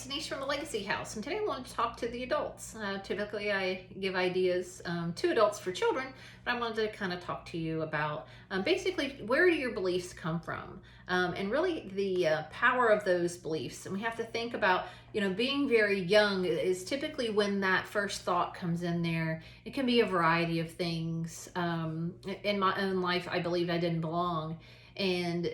it's Denise from the Legacy House, and today I wanted to talk to the adults. Typically, I give ideas to adults for children, but I wanted to kind of talk to you about basically where do your beliefs come from, and really the power of those beliefs. And we have to think about, being very young is typically when that first thought comes in there. It can be a variety of things. In my own life, I believe I didn't belong. And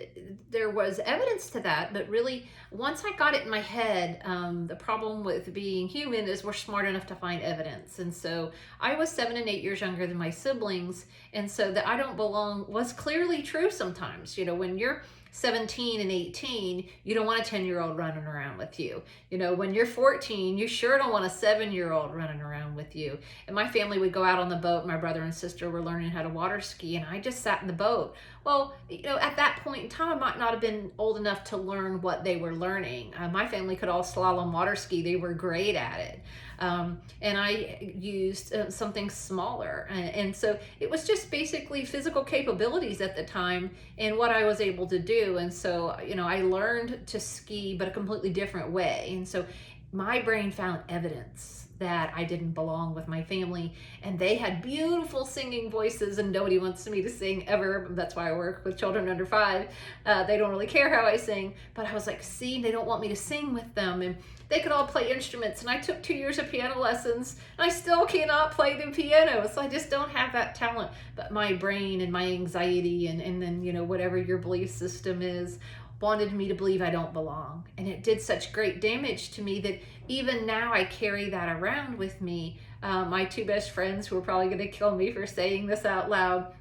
there was evidence to that, but really, once I got it in my head, the problem with being human is we're smart enough to find evidence. And so I was 7 and 8 years younger than my siblings, and so that I don't belong was clearly true sometimes. When you're 17 and 18, you don't want a 10-year-old running around with you. When you're 14, you sure don't want a 7-year-old running around with you. And my family would go out on the boat. My brother and sister were learning how to water ski, and I just sat in the boat. Well, at that point in time, I might not have been old enough to learn what they were learning. My family could all slalom water ski. They were great at it. And I used something smaller. And so it was just basically physical capabilities at the time and what I was able to do. And so, I learned to ski, but a completely different way. And so my brain found evidence that I didn't belong with my family, and they had beautiful singing voices, and nobody wants me to sing ever. That's why I work with children under 5. They don't really care how I sing, but I was like, see, they don't want me to sing with them, and they could all play instruments, and I took 2 years of piano lessons, and I still cannot play the piano, so I just don't have that talent. But my brain and my anxiety and then, whatever your belief system is, wanted me to believe I don't belong. And it did such great damage to me that even now I carry that around with me. My 2 best friends, who are probably going to kill me for saying this out loud,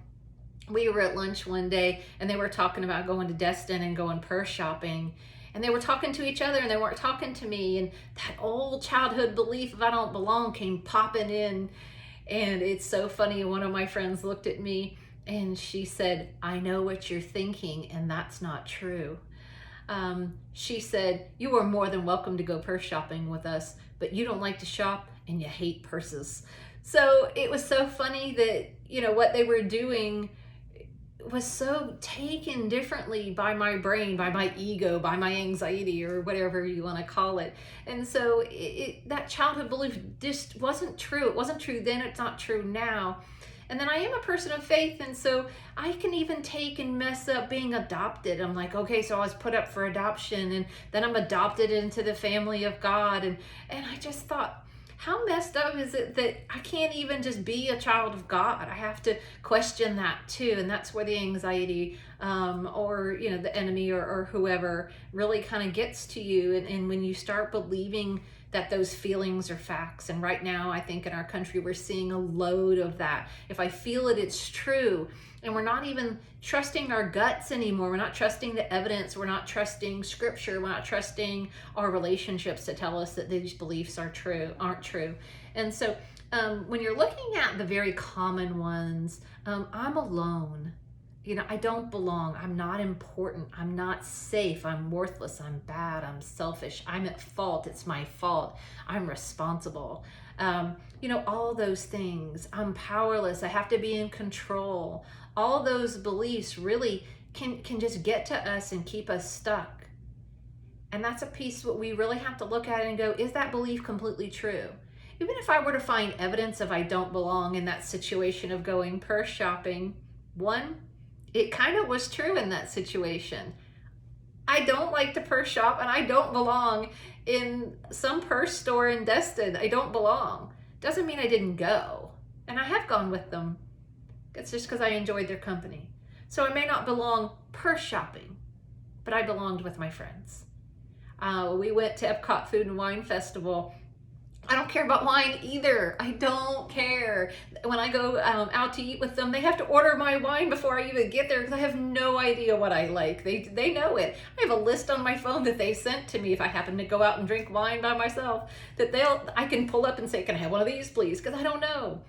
we were at lunch one day and they were talking about going to Destin and going purse shopping. And they were talking to each other and they weren't talking to me. And that old childhood belief of I don't belong came popping in. And it's so funny. One of my friends looked at me and she said, I know what you're thinking, and that's not true. She said, you are more than welcome to go purse shopping with us, but you don't like to shop and you hate purses. So it was so funny that, what they were doing was so taken differently by my brain, by my ego, by my anxiety, or whatever you want to call it. And so that childhood belief just wasn't true. It wasn't true then, it's not true now. And then I am a person of faith, and so I can even take and mess up being adopted. I'm like, okay, so I was put up for adoption, and then I'm adopted into the family of God. And I just thought, how messed up is it that I can't even just be a child of God? I have to question that too. And that's where the anxiety or, the enemy or whoever really kind of gets to you. And when you start believing that those feelings are facts. And right now, I think in our country, we're seeing a load of that. If I feel it, it's true. And we're not even trusting our guts anymore. We're not trusting the evidence. We're not trusting scripture. We're not trusting our relationships to tell us that these beliefs aren't true. And so when you're looking at the very common ones, I'm alone. I don't belong. I'm not important. I'm not safe. I'm worthless. I'm bad. I'm selfish. I'm at fault. It's my fault. I'm responsible. All those things. I'm powerless. I have to be in control. All those beliefs really can just get to us and keep us stuck. And that's a piece what we really have to look at and go, is that belief completely true? Even if I were to find evidence of I don't belong in that situation of going purse shopping, one, it kind of was true in that situation. I don't like to purse shop, and I don't belong in some purse store in Destin. I don't belong. Doesn't mean I didn't go. And I have gone with them. It's just because I enjoyed their company. So I may not belong purse shopping, but I belonged with my friends. We went to Epcot Food and Wine Festival. I don't care about wine either. I don't care. When I go out to eat with them, they have to order my wine before I even get there because I have no idea what I like. They know it. I have a list on my phone that they sent to me if I happen to go out and drink wine by myself that I can pull up and say, can I have one of these please? Because I don't know.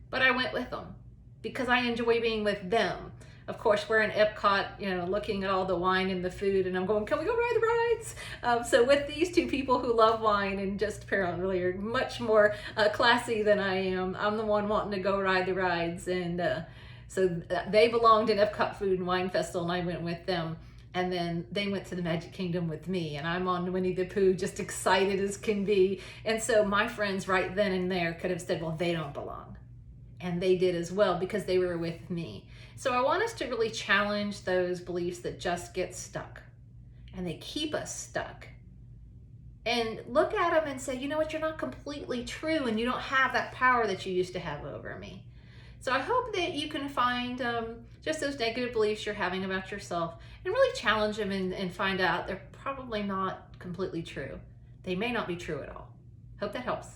But I went with them because I enjoy being with them. Of course, we're in Epcot, looking at all the wine and the food, and I'm going, can we go ride the rides? So with these 2 people who love wine and just apparently are much more classy than I am, I'm the one wanting to go ride the rides. And so they belonged in Epcot Food and Wine Festival, and I went with them. And then they went to the Magic Kingdom with me, and I'm on Winnie the Pooh, just excited as can be. And so my friends right then and there could have said, well, they don't belong. And they did as well because they were with me. So I want us to really challenge those beliefs that just get stuck and they keep us stuck. And look at them and say, you know what, you're not completely true and you don't have that power that you used to have over me. So I hope that you can find just those negative beliefs you're having about yourself and really challenge them and find out they're probably not completely true. They may not be true at all. Hope that helps.